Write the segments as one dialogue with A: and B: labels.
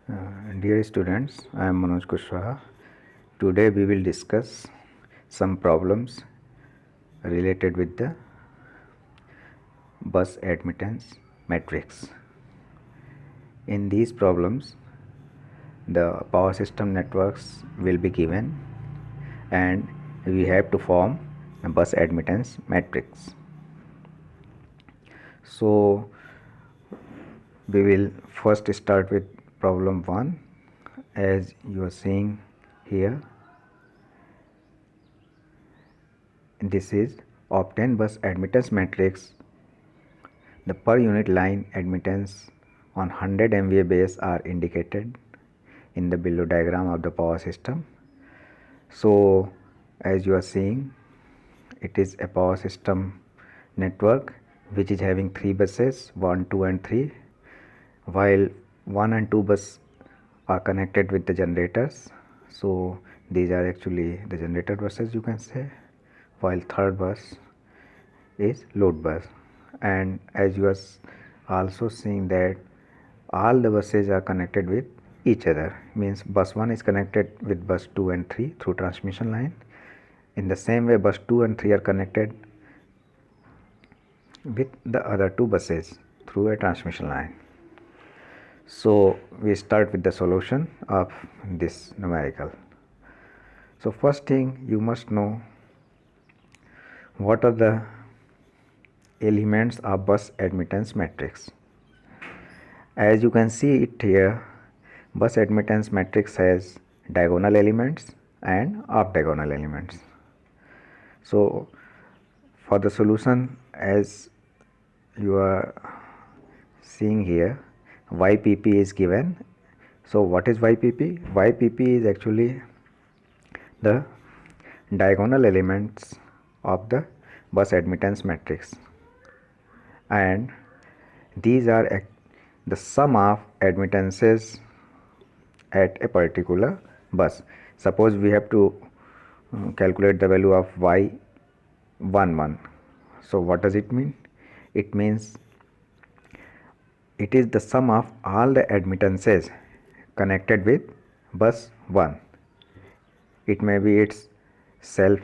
A: Dear students, I am Manoj Kushwaha. Today we will discuss some problems related with the bus admittance matrix. In these problems, the power system networks will be given and we have to form a bus admittance matrix. So we will first start with problem 1 as you are seeing here. This is obtain bus admittance matrix. The per unit line admittance on 100 MVA base are indicated in the below diagram of the power system. So as you are seeing, it is a power system network which is having 3 buses 1, 2 and 3, while 1 and 2 bus are connected with the generators. So these are actually the generator buses, you can say, while third bus is load bus. And as you are also seeing that all the buses are connected with each other, means bus 1 is connected with bus 2 and 3 through transmission line. In the same way, bus 2 and 3 are connected with the other 2 buses through a transmission line. So we start with the solution of this numerical. So first thing, you must know what are the elements of bus admittance matrix. As you can see it here, bus admittance matrix has diagonal elements and off diagonal elements. So for the solution, as you are seeing here, YPP is given. So what is YPP? YPP is actually the diagonal elements of the bus admittance matrix, and these are the sum of admittances at a particular bus. Suppose we have to calculate the value of Y11. So what does it mean? It means it is the sum of all the admittances connected with bus 1. It may be its self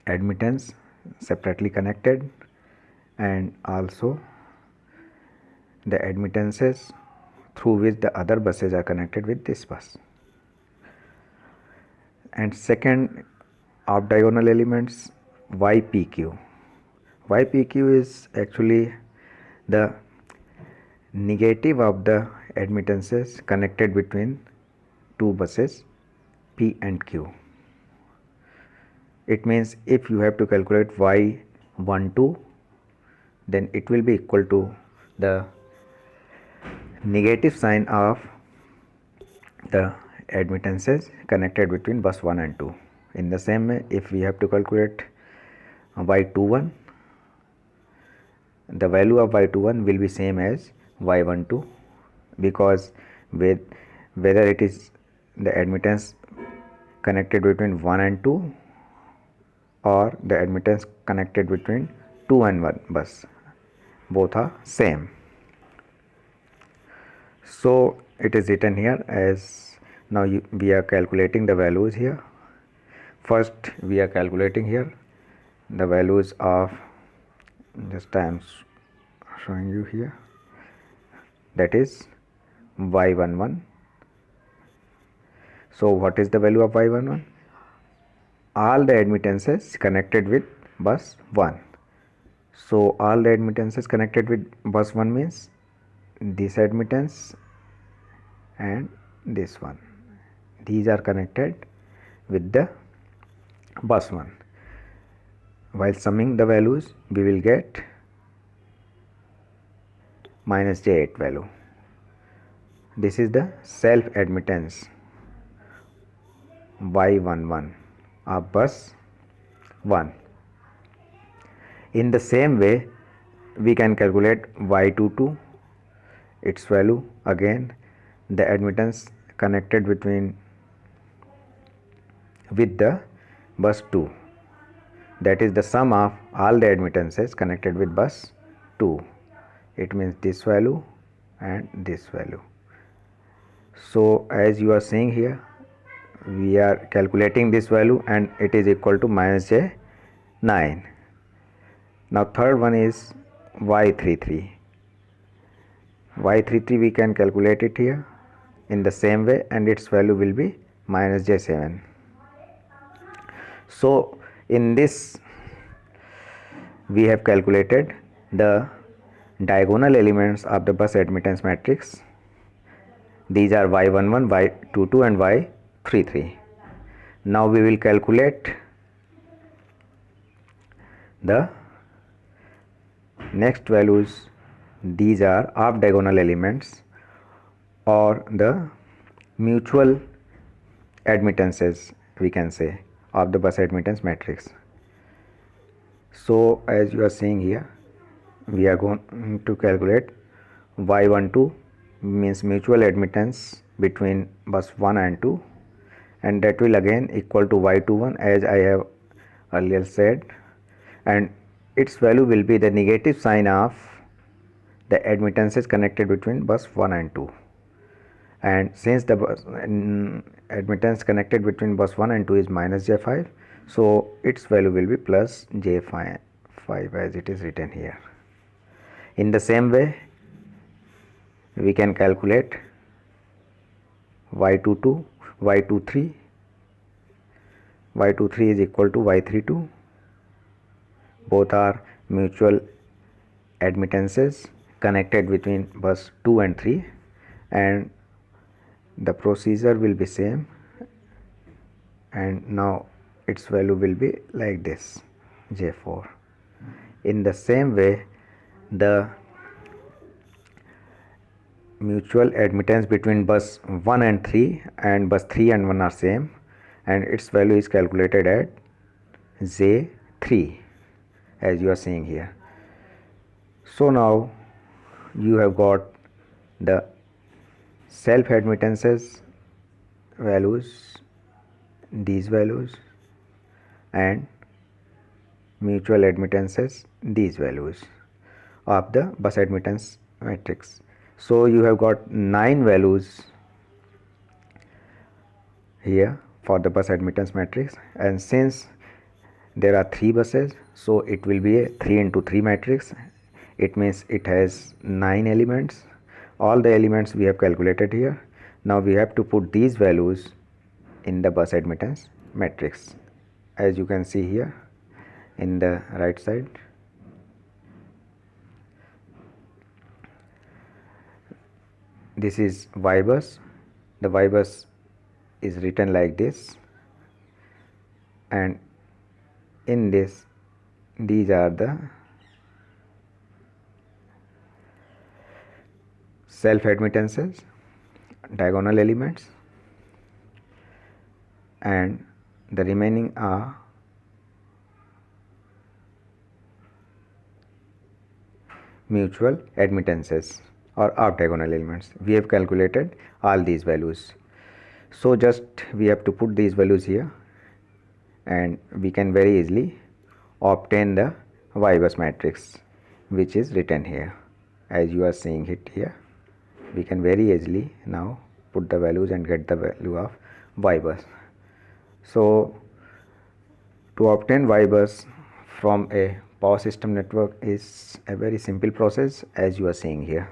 A: admittance separately connected, and also the admittances through which the other buses are connected with this bus. And second, of diagonal elements, YPQ. YPQ is actually the negative of the admittances connected between 2 buses P and Q. It means if you have to calculate Y12, then it will be equal to the negative sign of the admittances connected between bus 1 and 2. In the same way, if we have to calculate Y21, the value of Y21 will be same as Y12, because with whether it is the admittance connected between 1 and 2 or the admittance connected between 2 and 1 bus, both are same. So it is written here as now we are calculating the values here. First we are calculating here the values of, just I am showing you here, that is Y11. So what is the value of Y11? All the admittances connected with bus 1. So all the admittances connected with bus 1 means this admittance and this one. These are connected with the bus 1. While summing the values, we will get minus J8 value. This is the self admittance Y11 of bus 1. In the same way, we can calculate Y22, its value. Again, the admittance connected with the bus 2, that is the sum of all the admittances connected with bus 2. It means this value and this value. So as you are seeing here, we are calculating this value and it is equal to minus j 9. Now third one is y33. Y33 we can calculate it here in the same way and its value will be minus j 7. So in this we have calculated the diagonal elements of the bus admittance matrix. These are y11, y22 and y33. Now we will calculate the next values. These are off diagonal elements or the mutual admittances, we can say, of the bus admittance matrix. So as you are seeing here, we are going to calculate y12 means mutual admittance between bus 1 and 2, and that will again equal to y21 as I have earlier said, and its value will be the negative sign of the admittances connected between bus 1 and 2. And since the admittance connected between bus 1 and 2 is minus j5, so its value will be plus j5 as it is written here. In the same way, we can calculate y22, y23. y23 is equal to y32. Both are mutual admittances connected between bus 2 and 3, and the procedure will be same, and now its value will be like this, j4. In the same way, the mutual admittance between bus 1 and 3 and bus 3 and 1 are same, and its value is calculated at j3 as you are seeing here. So now you have got the self admittances values, these values, and mutual admittances, these values of the bus admittance matrix. So you have got 9 values here for the bus admittance matrix, and since there are 3 buses, so it will be a 3 into 3 matrix. It means it has 9 elements. All the elements we have calculated here. Now we have to put these values in the bus admittance matrix, as you can see here in the right side. This is Y bus. The Y bus is written like this, and in this, these are the self admittances, diagonal elements, and the remaining are mutual admittances or off diagonal elements. We have calculated all these values, so just we have to put these values here, and we can very easily obtain the Y bus matrix, which is written here as you are seeing it here. We can very easily now put the values and get the value of Y bus. So to obtain Y bus from a power system network is a very simple process, as you are seeing here.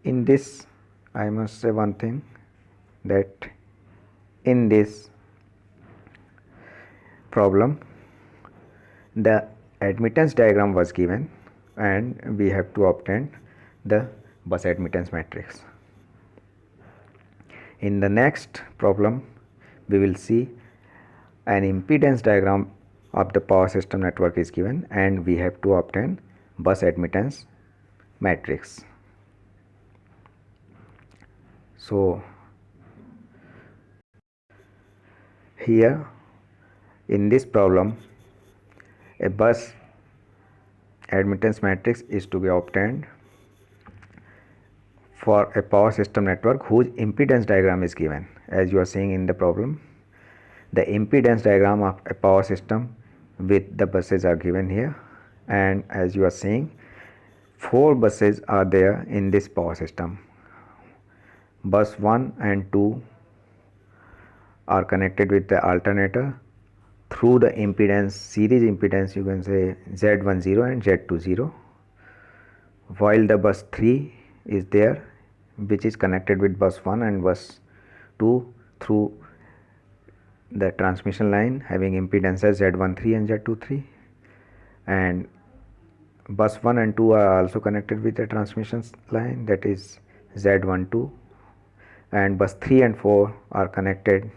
A: In this, I must say one thing, that in this problem the admittance diagram was given and we have to obtain the bus admittance matrix. In the next problem, we will see an impedance diagram of the power system network is given and we have to obtain bus admittance matrix. So here in this problem, a bus admittance matrix is to be obtained for a power system network whose impedance diagram is given. As you are seeing in the problem, the impedance diagram of a power system with the buses are given here, and as you are seeing, 4 buses are there in this power system. bus 1 and 2 are connected with the alternator through the impedance, series impedance, you can say Z10 and Z20, while the bus 3 is there, which is connected with bus 1 and bus 2 through the transmission line having impedances Z13 and Z23, and bus 1 and 2 are also connected with the transmission line, that is Z12, and bus 3 and 4 are connected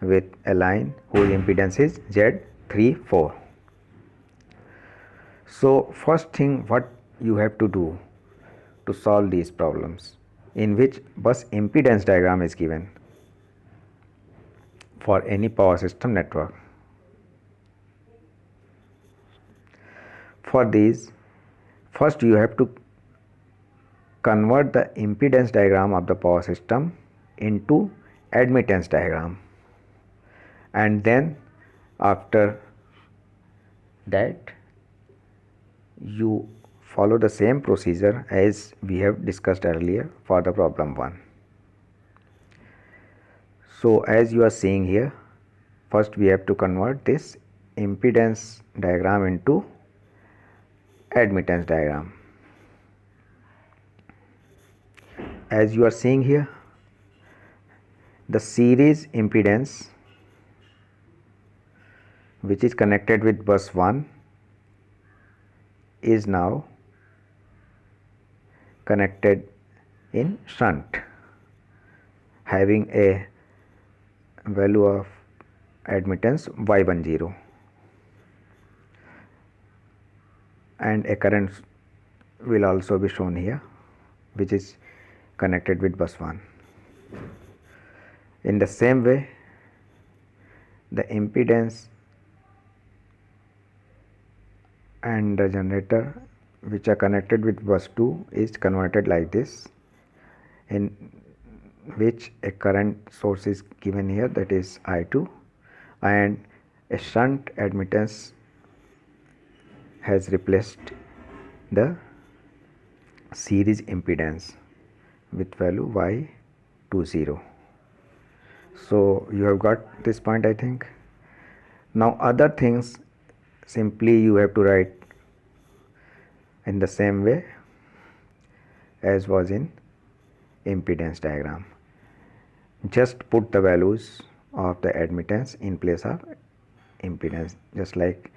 A: with a line whose impedance is Z34. So first thing what you have to do to solve these problems, in which bus impedance diagram is given for any power system network. For these, first you have to convert the impedance diagram of the power system into admittance diagram, and then after that you follow the same procedure as we have discussed earlier for the problem 1. So as you are seeing here, first we have to convert this impedance diagram into admittance diagram. As you are seeing here, the series impedance which is connected with bus 1 is now connected in shunt, having a value of admittance Y10, and a current will also be shown here which is connected with bus 1. In the same way, the impedance and the generator which are connected with bus 2 is converted like this, in which a current source is given here, that is I2, and a shunt admittance has replaced the series impedance with value Y20. So you have got this point, I think. Now other things simply you have to write in the same way as was in impedance diagram. Just put the values of the admittance in place of impedance, just like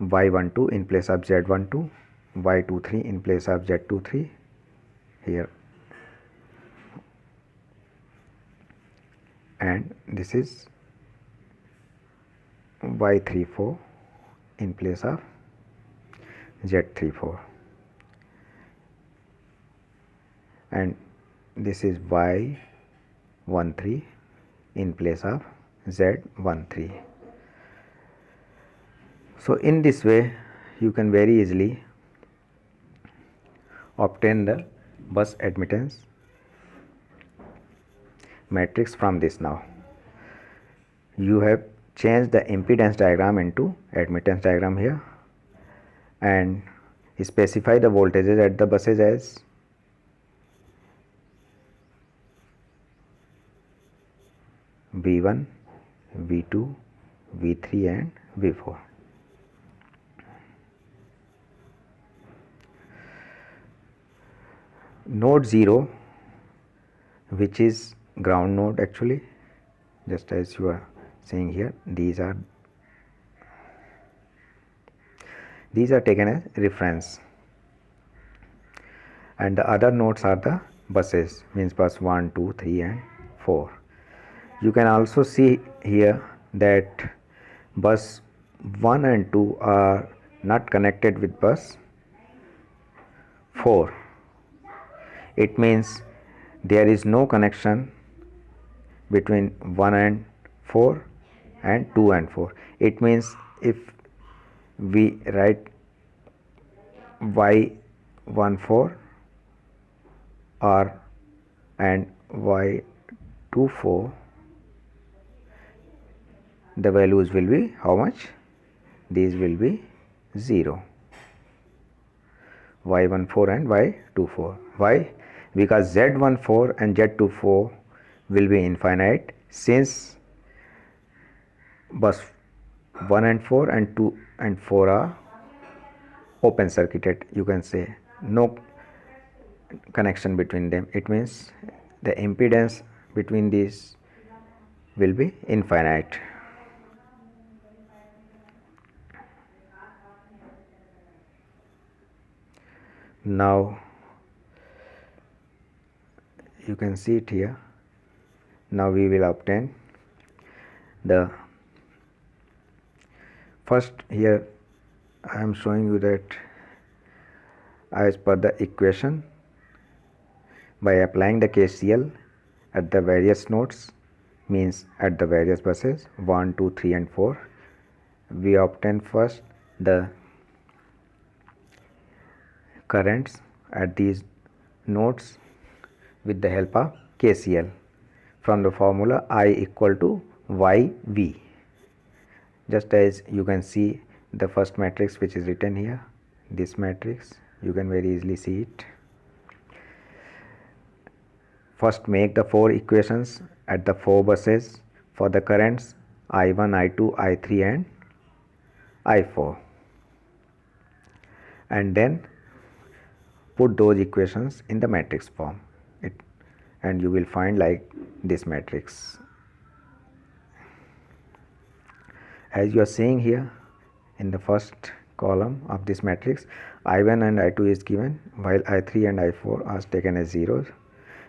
A: Y12 in place of Z12, Y23 in place of Z23 here, and this is Y34 in place of Z34, and this is Y13 in place of Z13. So in this way you can very easily obtain the bus admittance matrix from this. Now you have changed the impedance diagram into admittance diagram here, and specify the voltages at the buses as V1, V2, V3 and V4. Node 0, which is ground node actually, just as you are seeing here, these are taken as reference, and the other nodes are the buses, means bus 1, 2, 3 and 4. You can also see here that bus 1 and 2 are not connected with bus 4. It means there is no connection between 1 and 4 and 2 and 4. It means if we write Y14 or and Y24, the values will be how much? These will be 0, Y14 and Y24. Why? because Z14 and Z24 will be infinite, since bus 1 and 4 and 2 and 4 are open circuited, you can say no connection between them. It means the impedance between these will be infinite. Now you can see it here. Now we will obtain the first. Here I am showing you that as per the equation, by applying the KCL at the various nodes, means at the various buses 1, 2, 3 and 4, we obtain first the currents at these nodes with the help of KCL from the formula I equal to YV. Just as you can see the first matrix which is written here, this matrix, you can very easily see it. First make the 4 equations at the 4 buses for the currents I1, I2, I3 and I4, and then put those equations in the matrix form, and you will find like this matrix. As you are seeing here in the first column of this matrix, I1 and I2 is given, while I3 and I4 are taken as zeros,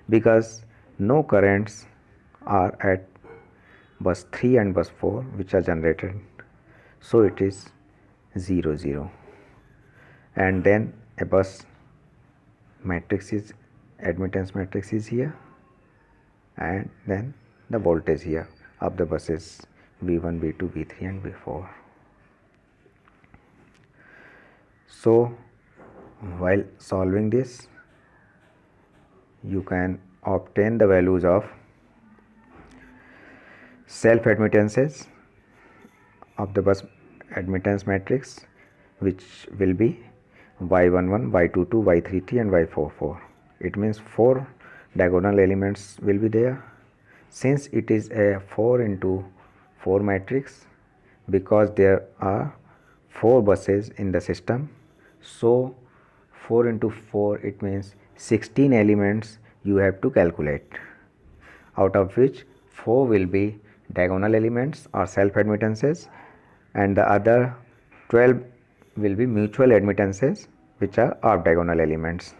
A: because no currents are at bus 3 and bus 4 which are generated, so it is 0 0. And then a bus matrix is, admittance matrix is here, and then the voltage here of the buses V1, V2, V3 and V4. So while solving this, you can obtain the values of self admittances of the bus admittance matrix, which will be Y11, Y22, Y33 and Y44. It means 4 diagonal elements will be there. Since it is a 4 into 4 matrix, because there are 4 buses in the system, so 4 into 4, it means 16 elements you have to calculate, out of which 4 will be diagonal elements or self admittances, and the other 12 will be mutual admittances, which are off diagonal elements.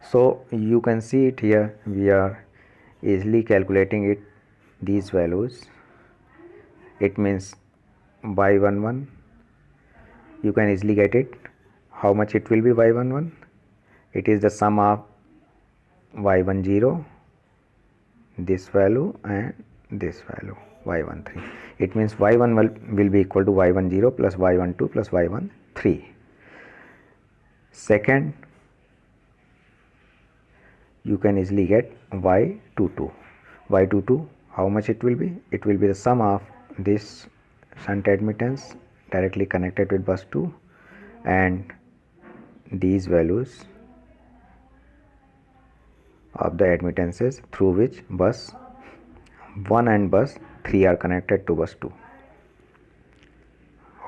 A: So you can see it here, we are easily calculating it, these values. It means Y11, you can easily get it. How much it will be Y11? It is the sum of Y10, this value, and this value Y13. It means Y1 will be equal to Y10 plus Y12 plus Y13. Second, you can easily get Y22. Y22, how much it will be? It will be the sum of this shunt admittance directly connected with bus 2 and these values of the admittances through which bus 1 and bus 3 are connected to bus 2.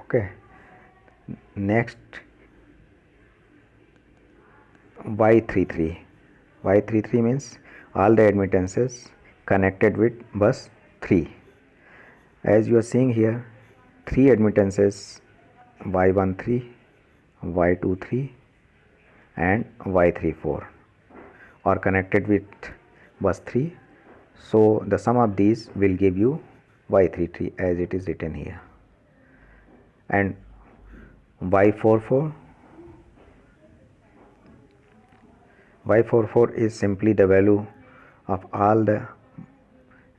A: Okay. Next, Y33. Y33 means all the admittances connected with bus 3. As you are seeing here, 3 admittances Y13, Y23 and Y34 are connected with bus 3. So the sum of these will give you Y33 as it is written here. And Y44, Y44 is simply the value of all the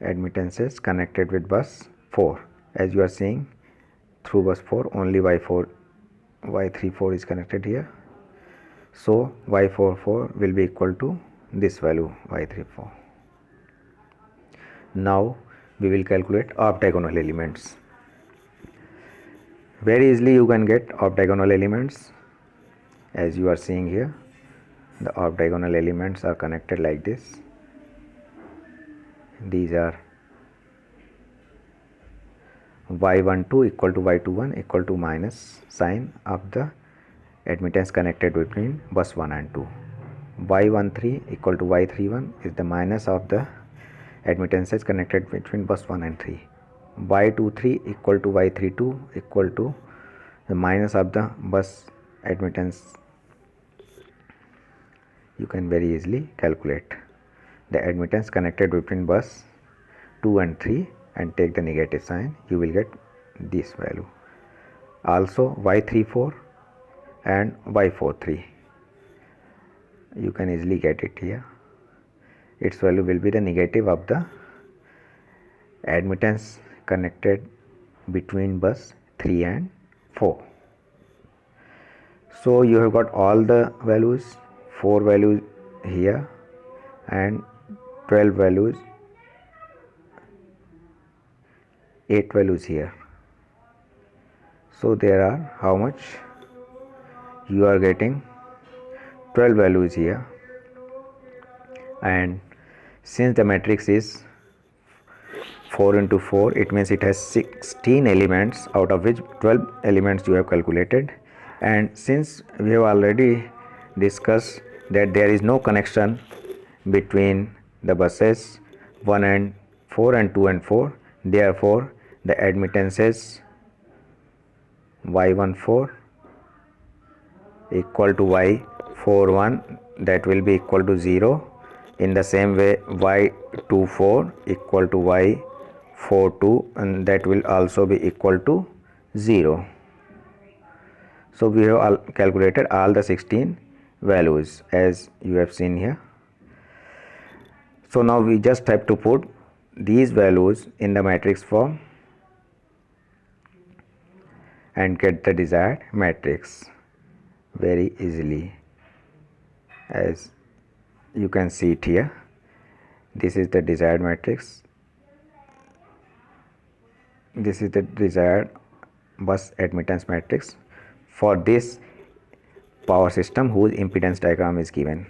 A: admittances connected with bus 4. As you are seeing, through bus 4 only Y34 is connected here. So Y44 will be equal to this value Y34. Now we will calculate off diagonal elements. Very easily you can get off diagonal elements as you are seeing here. the off diagonal elements are connected like this. These are y12 equal to y21 equal to minus sign of the admittance connected between bus 1 and 2. y13 equal to y31 is the minus of the admittances connected between bus 1 and 3. y23 equal to y32 equal to the minus of the bus admittance. You can very easily calculate the admittance connected between bus 2 and 3 and take the negative sign. You will get this value. Also y34 and y43, you can easily get it here. Its value will be the negative of the admittance connected between bus 3 and 4. So you have got all the values, 4 values here and 12 values, 8 values here. So there are how much? You are getting 12 values here, and since the matrix is 4 into 4, it means it has 16 elements, out of which 12 elements you have calculated. And since we have already discussed that there is no connection between the buses 1 and 4 and 2 and 4, therefore the admittances y14 equal to y41, that will be equal to 0. In the same way y24 equal to y42, and that will also be equal to 0. So we have calculated all the 16 values as you have seen here. So now we just have to put these values in the matrix form and get the desired matrix very easily. As you can see it here, this is the desired matrix. This is the desired bus admittance matrix for this power system whose impedance diagram is given.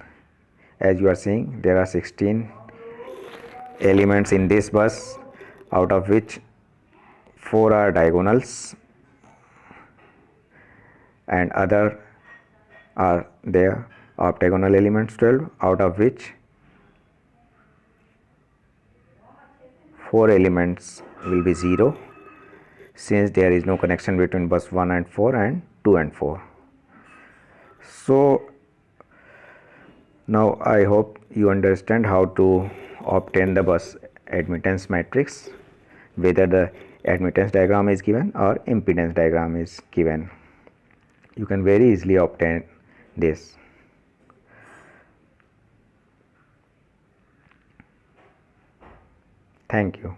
A: As you are seeing, there are 16 elements in this bus, out of which 4 are diagonals and other are there octagonal elements 12, out of which 4 elements will be 0, since there is no connection between bus 1 and 4 and 2 and 4. So now I hope you understand how to obtain the bus admittance matrix, whether the admittance diagram is given or impedance diagram is given. You can very easily obtain this. Thank you.